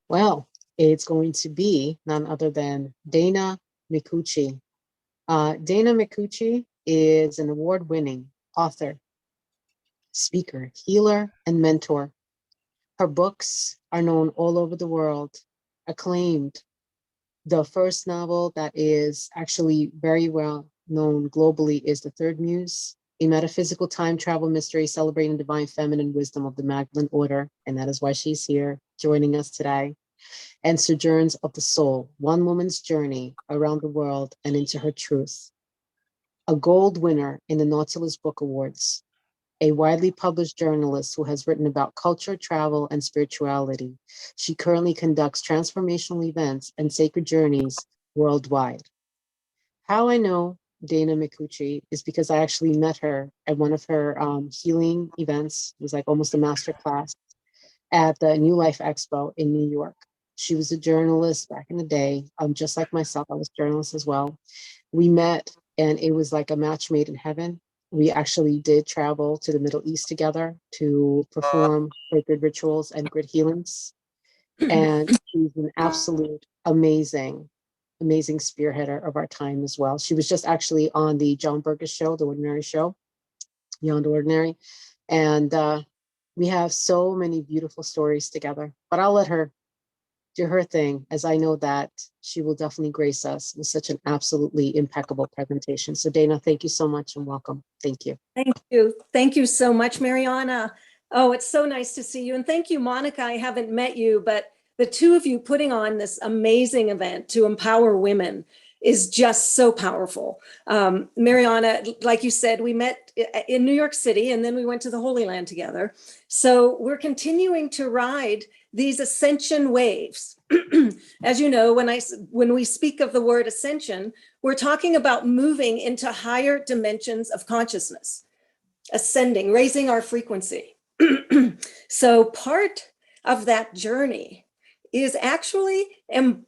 Well, it's going to be none other than Dana Mikuchi. Dana Mikuchi is an award-winning author, speaker, healer, and mentor. Her books are known all over the world, acclaimed. The first novel that is actually very well known globally is The Third Muse, a metaphysical time travel mystery celebrating divine feminine wisdom of the Magdalene Order. And that is why she's here joining us today. And Sojourns of the Soul, one woman's journey around the world and into her truth. A gold winner in the Nautilus Book Awards, a widely published journalist who has written about culture, travel, and spirituality. She currently conducts transformational events and sacred journeys worldwide. How I know Dana Mikuchi is because I actually met her at one of her healing events. It was like almost a master class at the New Life Expo in New York. She was a journalist back in the day, just like myself. I was a journalist as well. We met, and it was like a match made in heaven. We actually did travel to the Middle East together to perform sacred rituals and grid healings. And she's an absolute amazing, amazing spearheader of our time as well. She was just actually on the John Burgess show, the Ordinary Show, Beyond Ordinary. And we have so many beautiful stories together, but I'll let her do her thing, as I know that she will definitely grace us with such an absolutely impeccable presentation. So Dana, thank you so much and welcome. Thank you. Thank you. Thank you so much, Mariana. Oh, it's so nice to see you. And thank you, Monica. I haven't met you, but the two of you putting on this amazing event to empower women is just so powerful. Mariana, like you said, we met in New York City and then we went to the Holy Land together. So we're continuing to ride these ascension waves. As you know, when we speak of the word ascension, we're talking about moving into higher dimensions of consciousness, ascending, raising our frequency. So part of that journey is actually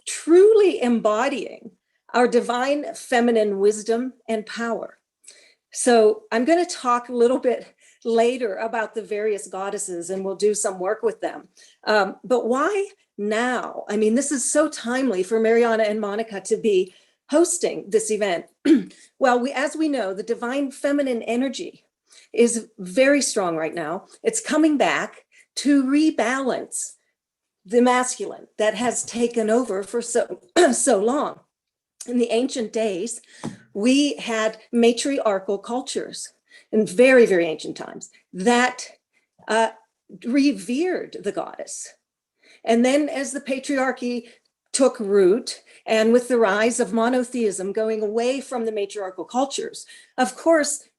truly embodying our divine feminine wisdom and power. So I'm going to talk a little bit later about the various goddesses and we'll do some work with them. But why now? I mean, this is so timely for Mariana and Monica to be hosting this event. Well, as we know, the divine feminine energy is very strong right now. It's coming back to rebalance the masculine that has taken over for so long. In the ancient days, we had matriarchal cultures in very, very ancient times that revered the goddess. And then as the patriarchy took root, and with the rise of monotheism going away from the matriarchal cultures, of course,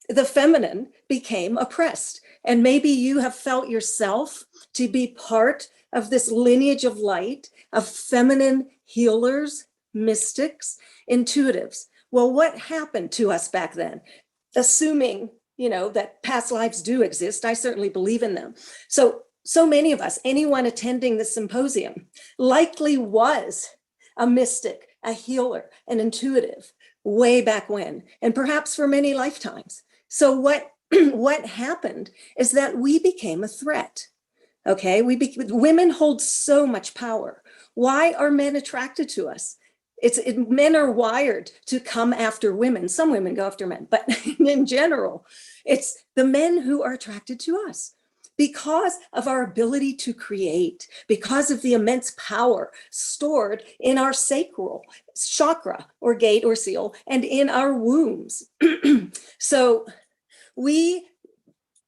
the feminine became oppressed. And maybe you have felt yourself to be part of this lineage of light, of feminine healers, mystics, intuitives. Well, what happened to us back then? Assuming, that past lives do exist, I certainly believe in them. So many of us, anyone attending the symposium, likely was a mystic, a healer, an intuitive way back when, and perhaps for many lifetimes. So what happened is that we became a threat. Okay, women hold so much power. Why are men attracted to us? Men are wired to come after women. Some women go after men, but in general, it's the men who are attracted to us because of our ability to create, because of the immense power stored in our sacral chakra or gate or seal and in our wombs. So we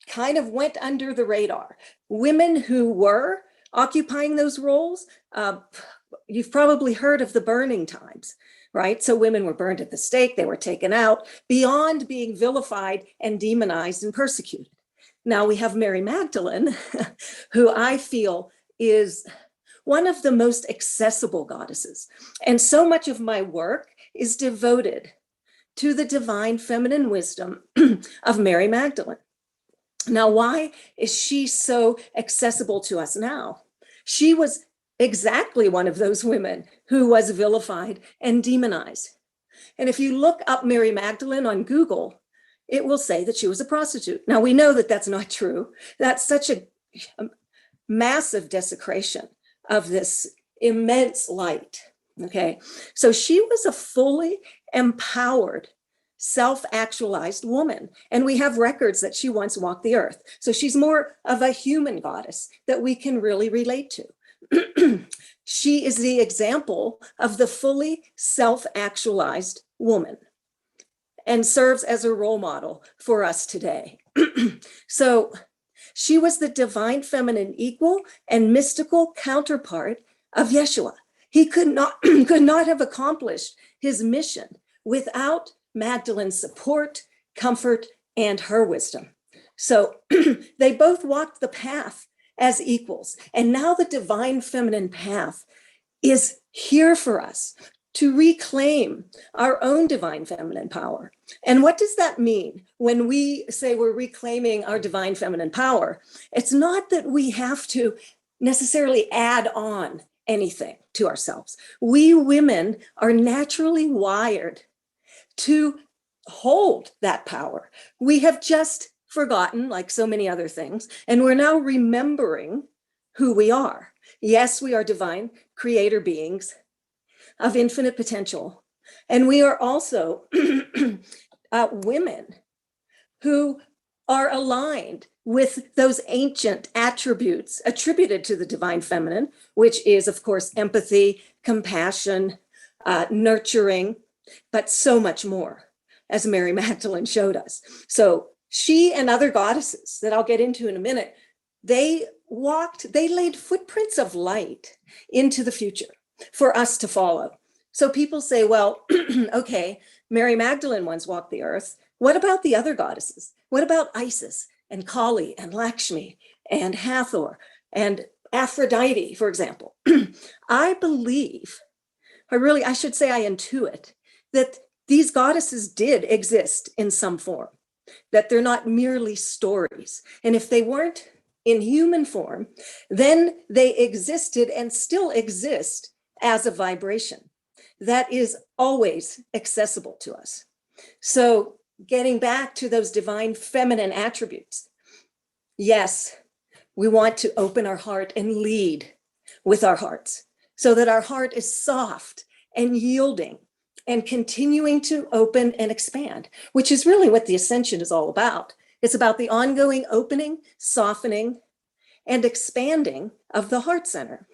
kind of went under the radar. Women who were occupying those roles, you've probably heard of the burning times, right? So women were burned at the stake, they were taken out beyond being vilified and demonized and persecuted. Now we have Mary Magdalene, who I feel is one of the most accessible goddesses. And so much of my work is devoted to the divine feminine wisdom of Mary Magdalene. Now, why is she so accessible to us now? She was exactly one of those women who was vilified and demonized. And if you look up Mary Magdalene on Google, it will say that she was a prostitute. Now, we know that that's not true. That's such a massive desecration of this immense light. Okay, so she was a fully empowered, self-actualized woman. And we have records that she once walked the earth. So she's more of a human goddess that we can really relate to. She is the example of the fully self-actualized woman and serves as a role model for us today. So she was the divine feminine equal and mystical counterpart of Yeshua. He could not, could not have accomplished his mission without Magdalene's support, comfort, and her wisdom. So they both walked the path as equals. And now the divine feminine path is here for us to reclaim our own divine feminine power. And what does that mean when we say we're reclaiming our divine feminine power? It's not that we have to necessarily add on anything to ourselves. We women are naturally wired to hold that power. We have just forgotten, like so many other things, and we're now remembering who we are. Yes, we are divine creator beings of infinite potential. And we are also women who are aligned with those ancient attributes attributed to the divine feminine, which is, of course, empathy, compassion, nurturing, but so much more, as Mary Magdalene showed us. So she and other goddesses that I'll get into in a minute, they laid footprints of light into the future for us to follow. So people say, well, okay, Mary Magdalene once walked the earth. What about the other goddesses? What about Isis and Kali and Lakshmi and Hathor and Aphrodite, for example? I believe, I should say I intuit, that these goddesses did exist in some form, that they're not merely stories. And if they weren't in human form, then they existed and still exist as a vibration that is always accessible to us. So getting back to those divine feminine attributes, yes, we want to open our heart and lead with our hearts so that our heart is soft and yielding and continuing to open and expand, which is really what the ascension is all about. It's about the ongoing opening, softening, and expanding of the heart center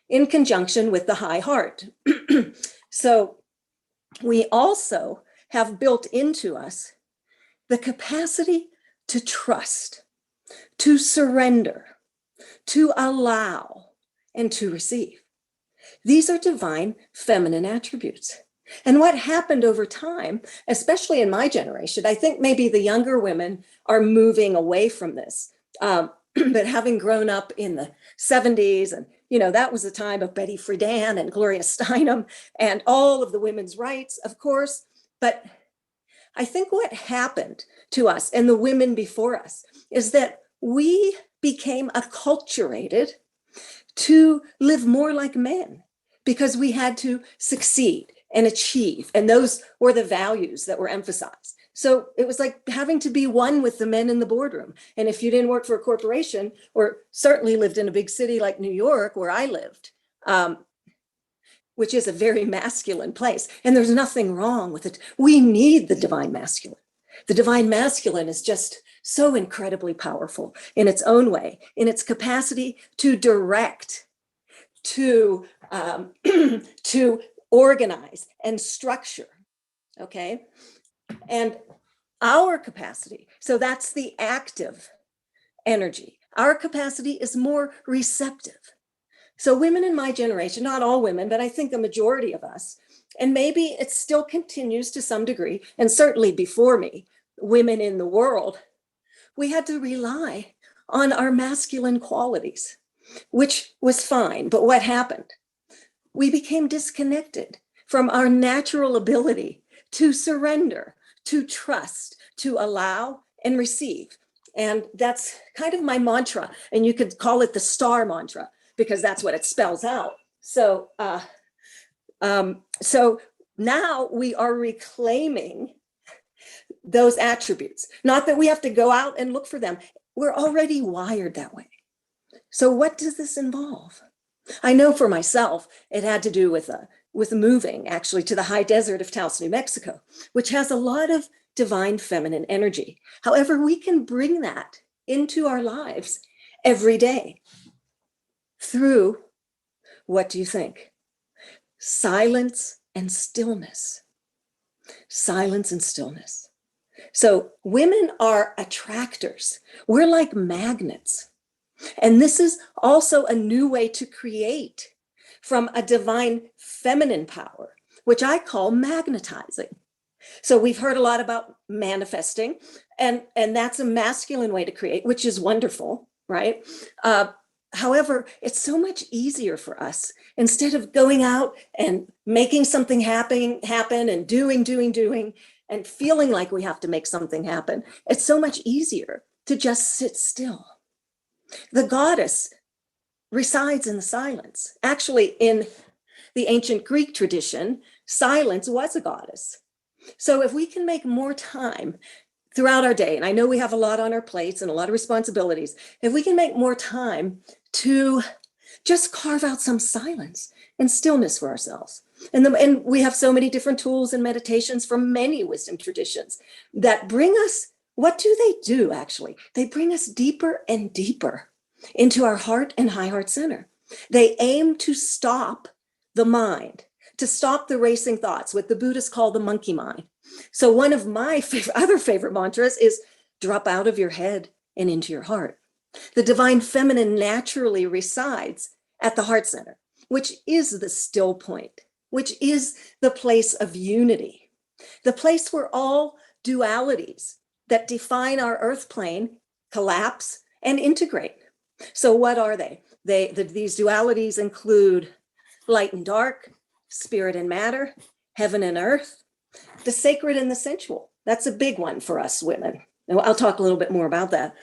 in conjunction with the high heart. So we also have built into us the capacity to trust, to surrender, to allow, and to receive. These are divine feminine attributes. And what happened over time, especially in my generation, I think maybe the younger women are moving away from this. But having grown up in the 70s, and that was the time of Betty Friedan and Gloria Steinem and all of the women's rights, of course. But I think what happened to us and the women before us is that we became acculturated to live more like men because we had to succeed and achieve. And those were the values that were emphasized. So it was like having to be one with the men in the boardroom. And if you didn't work for a corporation or certainly lived in a big city like New York, where I lived, which is a very masculine place, and there's nothing wrong with it. We need the divine masculine. The divine masculine is just so incredibly powerful in its own way, in its capacity to direct, to organize and structure, okay? And our capacity, so that's the active energy. Our capacity is more receptive. So women in my generation, not all women, but I think a majority of us, and maybe it still continues to some degree, and certainly before me, women in the world, we had to rely on our masculine qualities, which was fine. But what happened? We became disconnected from our natural ability to surrender, to trust, to allow and receive. And that's kind of my mantra. And you could call it the star mantra because that's what it spells out. So, so now we are reclaiming those attributes. Not that we have to go out and look for them. We're already wired that way. So what does this involve? I know for myself, it had to do with moving actually to the high desert of Taos, New Mexico, which has a lot of divine feminine energy. However, we can bring that into our lives every day through, what do you think? Silence and stillness. Silence and stillness. So women are attractors. We're like magnets. And this is also a new way to create from a divine feminine power, which I call magnetizing. So we've heard a lot about manifesting, and that's a masculine way to create, which is wonderful, right? However, it's so much easier for us, instead of going out and making something happen and doing, and feeling like we have to make something happen. It's so much easier to just sit still. The goddess resides in the silence. Actually, in the ancient Greek tradition, silence was a goddess. So if we can make more time throughout our day, and I know we have a lot on our plates and a lot of responsibilities, if we can make more time to just carve out some silence and stillness for ourselves. And we have so many different tools and meditations from many wisdom traditions that bring us, what do they do actually? They bring us deeper and deeper into our heart and high heart center. They aim to stop the mind, to stop the racing thoughts, what the Buddhists call the monkey mind. So one of my other favorite mantras is drop out of your head and into your heart. The divine feminine naturally resides at the heart center, which is the still point, which is the place of unity, the place where all dualities that define our earth plane collapse and integrate. So what are they? These dualities include light and dark, spirit and matter, heaven and earth, the sacred and the sensual. That's a big one for us women. And I'll talk a little bit more about that.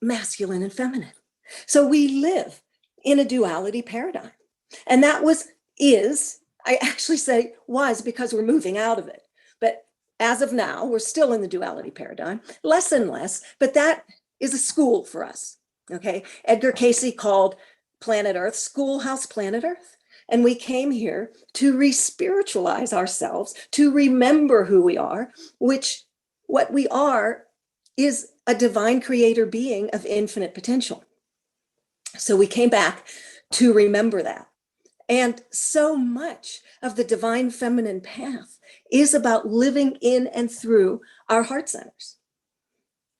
Masculine and feminine. So we live in a duality paradigm. And that I actually say was, because we're moving out of it. But as of now, we're still in the duality paradigm, less and less, but that is a school for us. Okay. Edgar Cayce called planet Earth Schoolhouse Planet Earth. And we came here to re-spiritualize ourselves, to remember who we are, which what we are is a divine creator being of infinite potential. So we came back to remember that. And so much of the divine feminine path is about living in and through our heart centers.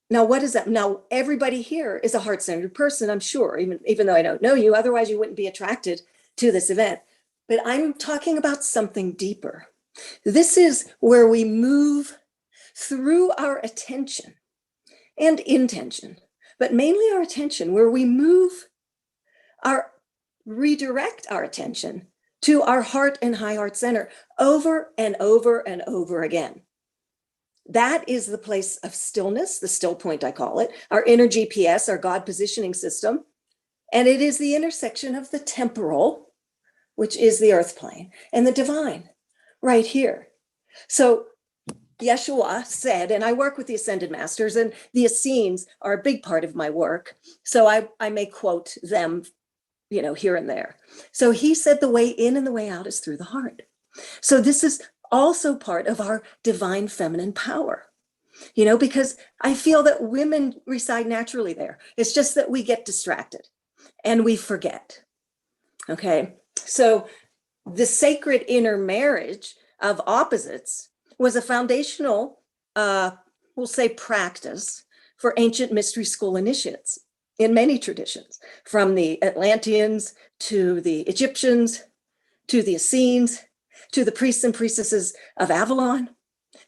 Now, what is that? Now, everybody here is a heart-centered person, I'm sure, even though I don't know you, otherwise you wouldn't be attracted to this event. But I'm talking about something deeper. This is where we move through our attention and intention, but mainly our attention, where we redirect our attention to our heart and high heart center over and over and over again. That is the place of stillness, the still point, I call it, our inner GPS, our God positioning system. And it is the intersection of the temporal, which is the earth plane, and the divine, right here. So Yeshua said, and I work with the Ascended Masters, and the Essenes are a big part of my work. So I may quote them, here and there. So he said the way in and the way out is through the heart. So this is also part of our divine feminine power, because I feel that women reside naturally there. It's just that we get distracted and we forget. Okay. So the sacred inner marriage of opposites was a foundational, we'll say, practice for ancient mystery school initiates in many traditions, from the Atlanteans to the Egyptians, to the Essenes, to the priests and priestesses of Avalon,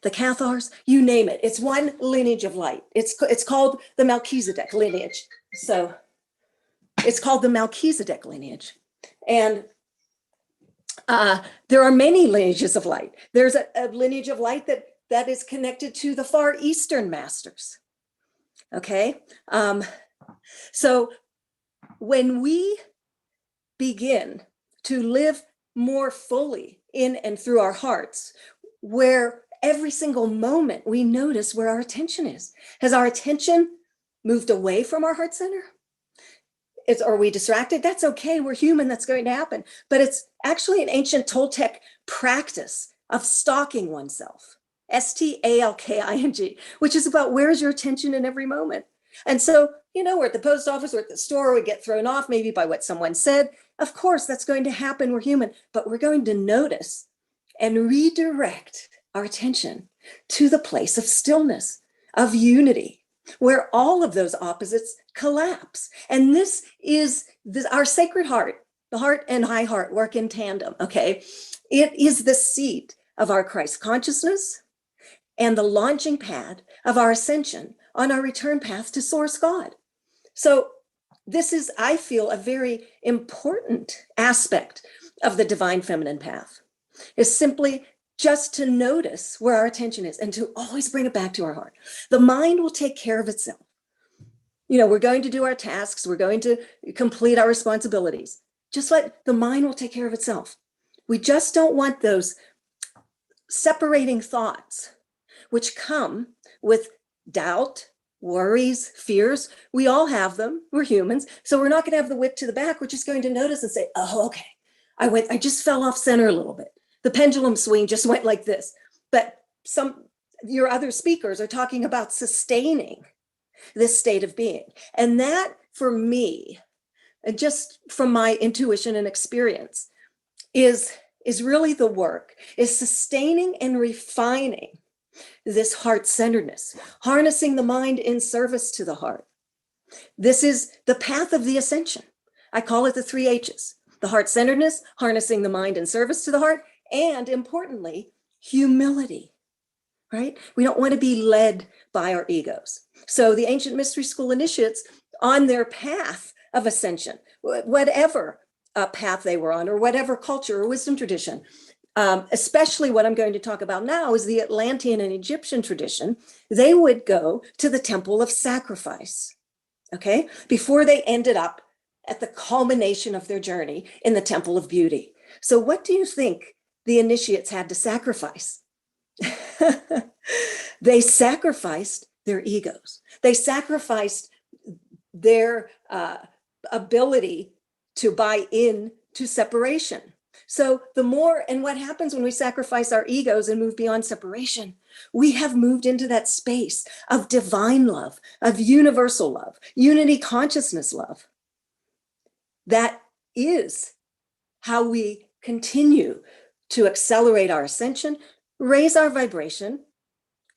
the Cathars, you name it. It's one lineage of light. It's called the Melchizedek lineage. So it's called the Melchizedek lineage. And there are many lineages of light. There's a lineage of light that is connected to the Far Eastern masters. Okay. So when we begin to live more fully in and through our hearts, where every single moment we notice where our attention is. Has our attention moved away from our heart center? Are we distracted? That's okay. We're human. That's going to happen. But it's actually an ancient Toltec practice of stalking oneself, stalking, which is about where's your attention in every moment. And so, we're at the post office, we're at the store, we get thrown off maybe by what someone said. Of course, that's going to happen. We're human, but we're going to notice and redirect our attention to the place of stillness, of unity, where all of those opposites collapse. And this is our sacred heart. The heart and high heart work in tandem, okay? It is the seat of our Christ consciousness and the launching pad of our ascension on our return path to Source God. So this is, I feel, a very important aspect of the divine feminine path, is simply just to notice where our attention is and to always bring it back to our heart. The mind will take care of itself. We're going to do our tasks, we're going to complete our responsibilities. Just let the mind will take care of itself. We just don't want those separating thoughts, which come with doubt, worries, fears. We all have them. We're humans. So we're not going to have the whip to the back. We're just going to notice and say, oh, okay, I just fell off center a little bit. The pendulum swing just went like this. But your other speakers are talking about sustaining this state of being. And that, for me, and just from my intuition and experience, is really the work, is sustaining and refining this heart-centeredness, harnessing the mind in service to the heart. This is the path of the ascension. I call it the 3 H's: the heart-centeredness, harnessing the mind in service to the heart, and importantly, humility, right? We don't want to be led by our egos. So the ancient mystery school initiates, on their path of ascension, whatever path they were on, or whatever culture or wisdom tradition, especially what I'm going to talk about now is the Atlantean and Egyptian tradition, they would go to the temple of sacrifice, okay, before they ended up at the culmination of their journey in the temple of beauty. So what do you think the initiates had to sacrifice? They sacrificed their egos. They sacrificed their ability to buy in to separation. So the more, and what happens when we sacrifice our egos and move beyond separation, we have moved into that space of divine love, of universal love, unity consciousness love. That is how we continue to accelerate our ascension, raise our vibration,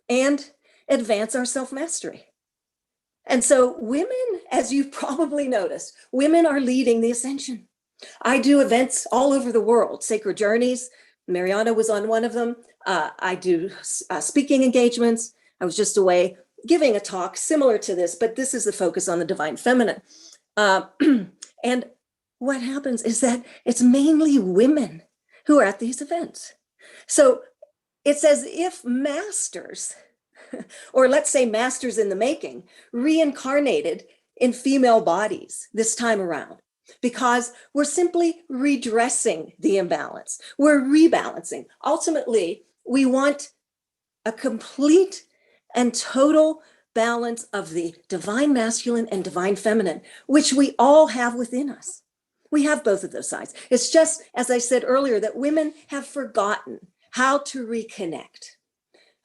and advance our self-mastery. And so women, as you've probably noticed, women are leading the ascension. I do events all over the world, sacred journeys. Mariana was on one of them. I do speaking engagements. I was just away giving a talk similar to this, but this is the focus on the divine feminine. And what happens is that it's mainly women who are at these events. So it's as if masters, or let's say masters in the making, reincarnated in female bodies this time around, because we're simply redressing the imbalance. We're rebalancing. Ultimately, we want a complete and total balance of the divine masculine and divine feminine, which we all have within us. We have both of those sides. It's just, as I said earlier, that women have forgotten how to reconnect,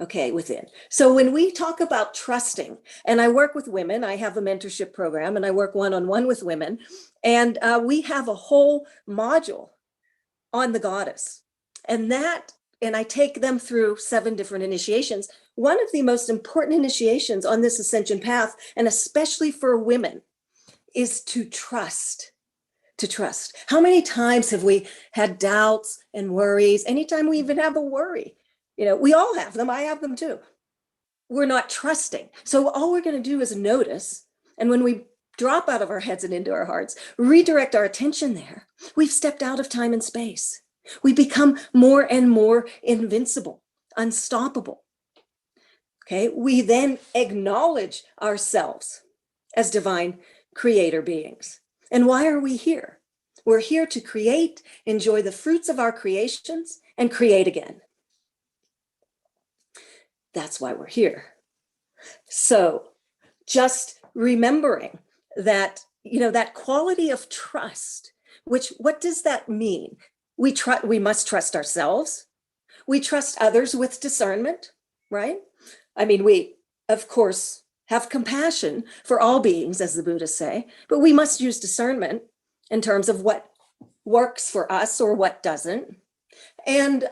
okay, within. So when we talk about trusting, and I work with women, I have a mentorship program and I work one-on-one with women, and we have a whole module on the goddess. And I take them through 7 different initiations. One of the most important initiations on this ascension path, and especially for women, is to trust. To trust. How many times have we had doubts and worries? Anytime we even have a worry, we all have them. I have them too. We're not trusting. So all we're going to do is notice. And when we drop out of our heads and into our hearts, redirect our attention there, we've stepped out of time and space. We become more and more invincible, unstoppable. Okay. We then acknowledge ourselves as divine creator beings. And why are we here? We're here to create, enjoy the fruits of our creations, and create again. That's why we're here. So just remembering that that quality of trust, what does that mean? We must trust ourselves. We trust others with discernment, right? I mean, we, of course, have compassion for all beings, as the Buddhists say, but we must use discernment in terms of what works for us or what doesn't. And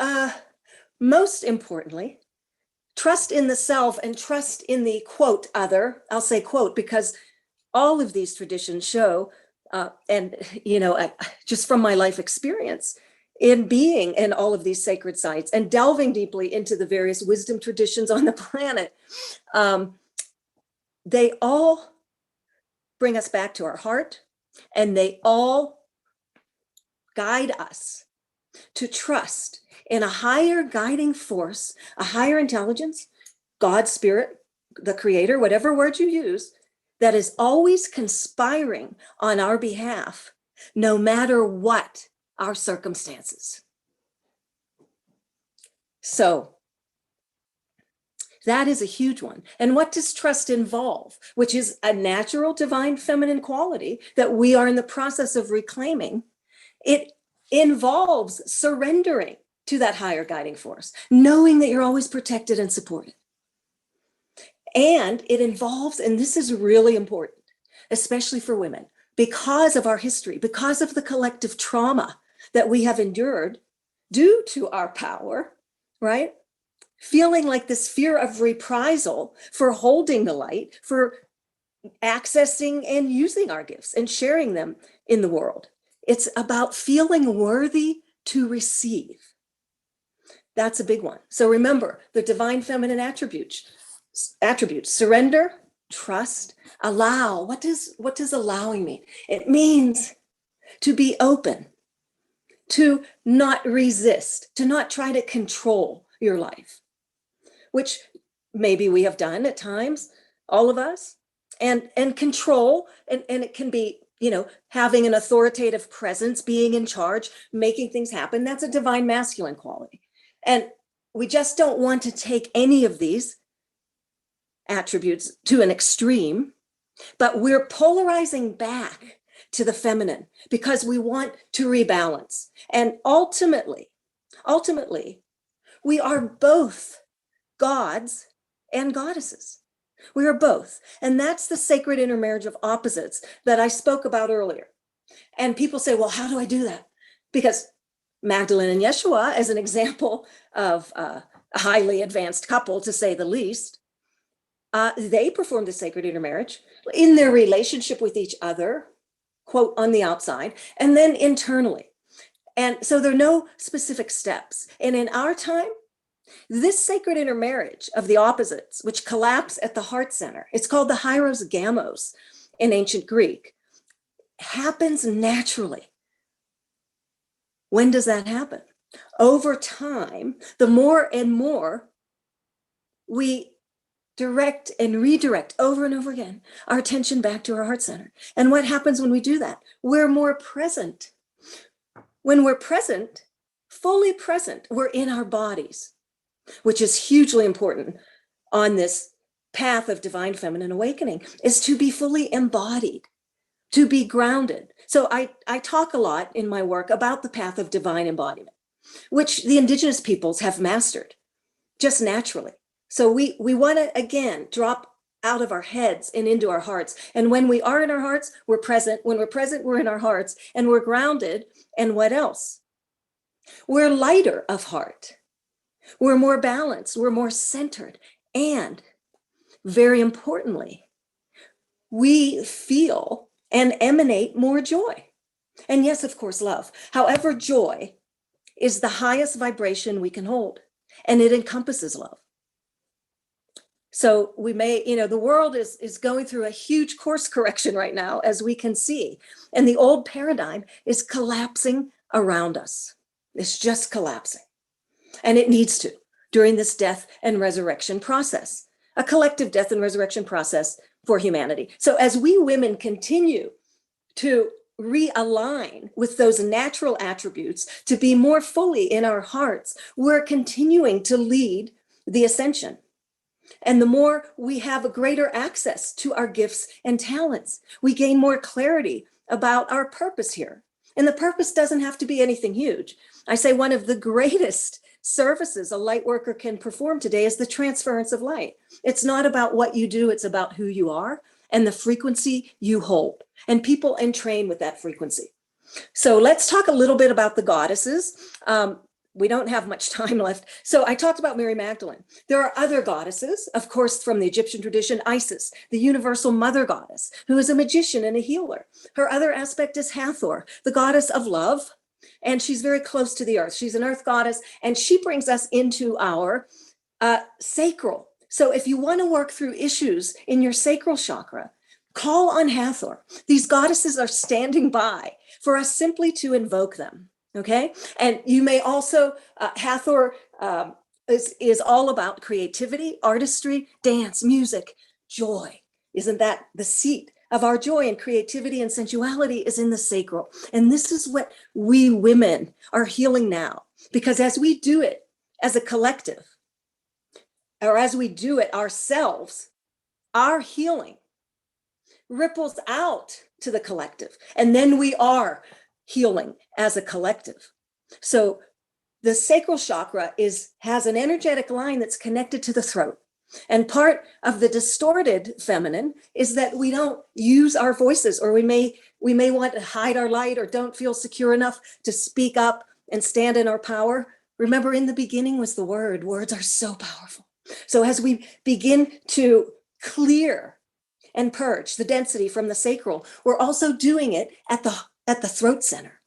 most importantly, trust in the self and trust in the quote other. I'll say quote because all of these traditions show, and just from my life experience in being in all of these sacred sites and delving deeply into the various wisdom traditions on the planet, they all bring us back to our heart, and they all guide us to trust in a higher guiding force, a higher intelligence, God, spirit, the creator, whatever word you use, that is always conspiring on our behalf, no matter what our circumstances. So that is a huge one. And what does trust involve? Which is a natural divine feminine quality that we are in the process of reclaiming. It involves surrendering to that higher guiding force, knowing that you're always protected and supported. And it involves, and this is really important, especially for women, because of our history, because of the collective trauma that we have endured due to our power, right? Feeling like this fear of reprisal for holding the light, for accessing and using our gifts and sharing them in the world. It's about feeling worthy to receive. That's a big one. So remember the divine feminine attributes, surrender, trust, allow. What does allowing mean? It means to be open, to not resist, to not try to control your life, which maybe we have done at times, all of us, and control, and it can be, having an authoritative presence, being in charge, making things happen. That's a divine masculine quality. And we just don't want to take any of these attributes to an extreme, but we're polarizing back to the feminine because we want to rebalance. And ultimately, we are both gods and goddesses. We are both. And that's the sacred intermarriage of opposites that I spoke about earlier. And people say, well, how do I do that? Because Magdalene and Yeshua, as an example of a highly advanced couple, to say the least, they performed the sacred intermarriage in their relationship with each other, quote, on the outside, and then internally. And so there are no specific steps. And in our time, this sacred intermarriage of the opposites, which collapse at the heart center, it's called the hieros gamos in ancient Greek, happens naturally. When does that happen? Over time, the more and more we direct and redirect over and over again our attention back to our heart center. And what happens when we do that? We're more present. When we're present, fully present, we're in our bodies, which is hugely important on this path of divine feminine awakening, is to be fully embodied, to be grounded. So I talk a lot in my work about the path of divine embodiment, which the indigenous peoples have mastered just naturally. So we want to, again, drop out of our heads and into our hearts. And when we are in our hearts, we're present. When we're present, we're in our hearts and we're grounded. And what else? We're lighter of heart. We're more balanced. We're more centered. And very importantly, we feel and emanate more joy. And yes, of course, love. However, joy is the highest vibration we can hold, and it encompasses love. So we may, the world is going through a huge course correction right now, as we can see. And the old paradigm is collapsing around us. It's just collapsing. And it needs to during this death and resurrection process, a collective death and resurrection process for humanity. So as we women continue to realign with those natural attributes, to be more fully in our hearts, we're continuing to lead the ascension. And the more we have a greater access to our gifts and talents, we gain more clarity about our purpose here. And the purpose doesn't have to be anything huge. I say one of the greatest services a light worker can perform today is the transference of light. It's not about what you do, it's about who you are and the frequency you hold. And people entrain with that frequency. So let's talk a little bit about the goddesses. We don't have much time left. So I talked about Mary Magdalene. There are other goddesses, of course, from the Egyptian tradition, Isis, the universal mother goddess, who is a magician and a healer. Her other aspect is Hathor, the goddess of love, and she's very close to the earth. She's an earth goddess, and she brings us into our sacral. So if you want to work through issues in your sacral chakra, call on Hathor. These goddesses are standing by for us simply to invoke them. Okay. And you may also, Hathor is all about creativity, artistry, dance, music, joy. Isn't that the seat of our joy? And creativity and sensuality is in the sacral. And this is what we women are healing now, because as we do it as a collective, or as we do it ourselves, our healing ripples out to the collective. And then we are healing as a collective. So the sacral chakra has an energetic line that's connected to the throat. And part of the distorted feminine is that we don't use our voices, or we may want to hide our light, or don't feel secure enough to speak up and stand in our power. Remember, in the beginning was the word. Words are so powerful. So as we begin to clear and purge the density from the sacral, we're also doing it at the throat center,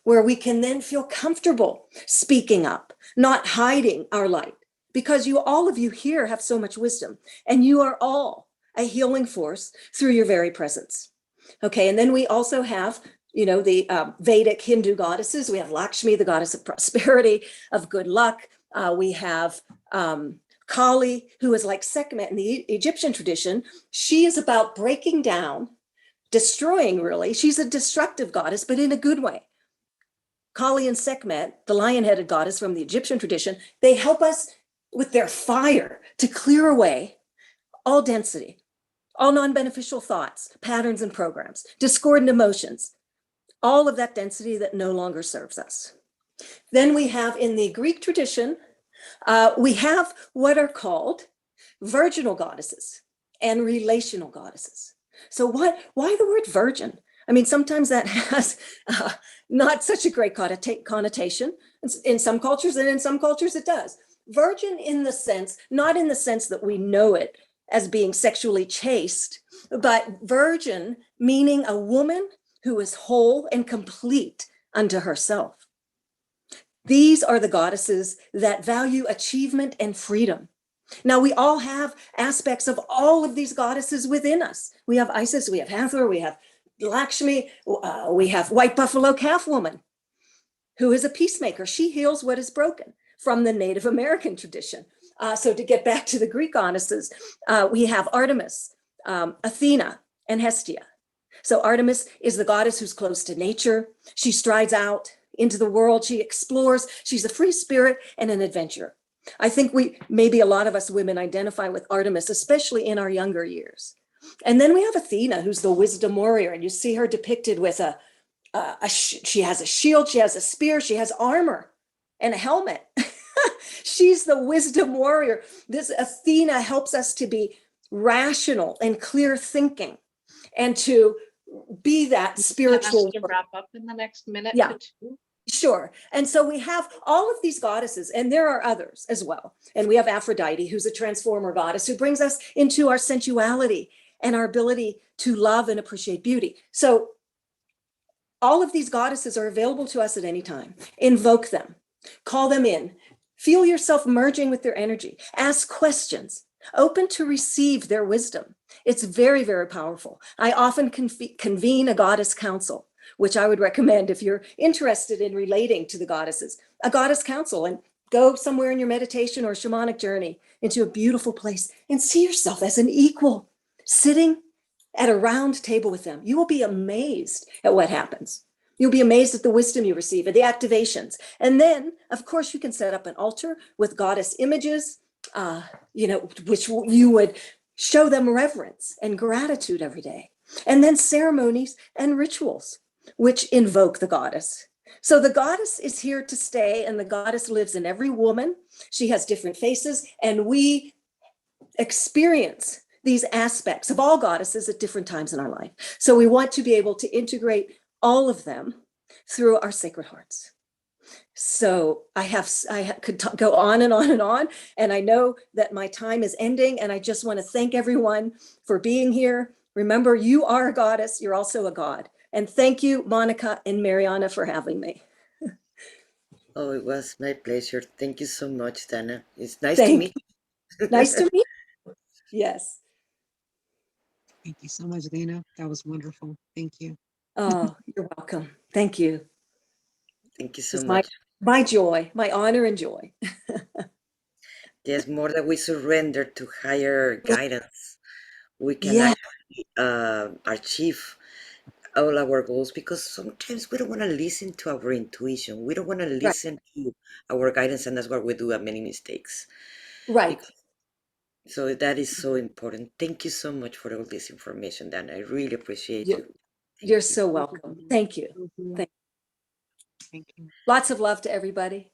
where we can then feel comfortable speaking up, not hiding our light, because all of you here have so much wisdom, and you are all a healing force through your very presence. Okay, and then we also have, the Vedic Hindu goddesses. We have Lakshmi, the goddess of prosperity, of good luck. We have Kali, who is like Sekhmet in the Egyptian tradition. She is about breaking down, destroying, really. She's a destructive goddess, but in a good way. Kali and Sekhmet, the lion-headed goddess from the Egyptian tradition, they help us with their fire to clear away all density, all non-beneficial thoughts, patterns, and programs, discordant emotions, all of that density that no longer serves us. Then we have, in the Greek tradition, we have what are called virginal goddesses and relational goddesses. So why the word virgin? I mean, sometimes that has not such a great connotation in some cultures, and in some cultures it does. Virgin in the sense, not in the sense that we know it as being sexually chaste, but virgin meaning a woman who is whole and complete unto herself. These are the goddesses that value achievement and freedom. Now, we all have aspects of all of these goddesses within us. We have Isis, we have Hathor, we have Lakshmi, we have White Buffalo Calf Woman, who is a peacemaker. She heals what is broken, from the Native American tradition. So to get back to the Greek goddesses, we have Artemis, Athena, and Hestia. So Artemis is the goddess who's close to nature. She strides out into the world. She explores. She's a free spirit and an adventurer. I think maybe a lot of us women identify with Artemis, especially in our younger years. And then we have Athena, who's the wisdom warrior. And you see her depicted with she has a shield, she has a spear, she has armor and a helmet. She's the wisdom warrior. This Athena helps us to be rational and clear thinking, and to be that spiritual. To wrap up in the next minute. Yeah. Sure. And so we have all of these goddesses, and there are others as well. And we have Aphrodite, who's a transformer goddess, who brings us into our sensuality and our ability to love and appreciate beauty. So all of these goddesses are available to us at any time. Invoke them, call them in, feel yourself merging with their energy, ask questions, open to receive their wisdom. It's very, very powerful. I often convene a goddess council, which I would recommend if you're interested in relating to the goddesses, a goddess council, and go somewhere in your meditation or shamanic journey into a beautiful place and see yourself as an equal, sitting at a round table with them. You will be amazed at what happens. You'll be amazed at the wisdom you receive, at the activations. And then, of course, you can set up an altar with goddess images, which you would show them reverence and gratitude every day. And then ceremonies and rituals, which invoke the goddess. So the goddess is here to stay, and the goddess lives in every woman. She has different faces, and we experience these aspects of all goddesses at different times in our life. So we want to be able to integrate all of them through our sacred hearts. So I could go on and on and on, and I know that my time is ending, and I just want to thank everyone for being here. Remember, you are a goddess, you're also a god. And thank you, Monica and Mariana, for having me. Oh, it was my pleasure. Thank you so much, Dana. It's nice to meet you. Nice to meet you. Yes. Thank you so much, Dana. That was wonderful. Thank you. Oh, you're welcome. Thank you. Thank you so It's much. my joy, my honor and joy. Yes, more that we surrender to higher guidance, we can Yeah. actually achieve all our goals, because sometimes we don't want to listen to our intuition. We don't want to listen to our guidance, and that's what we do many mistakes. Right. So that is so important. Thank you so much for all this information, Dan. I really appreciate it. You're so welcome. Thank you. Mhm. Thank Thank you. Lots of love to everybody.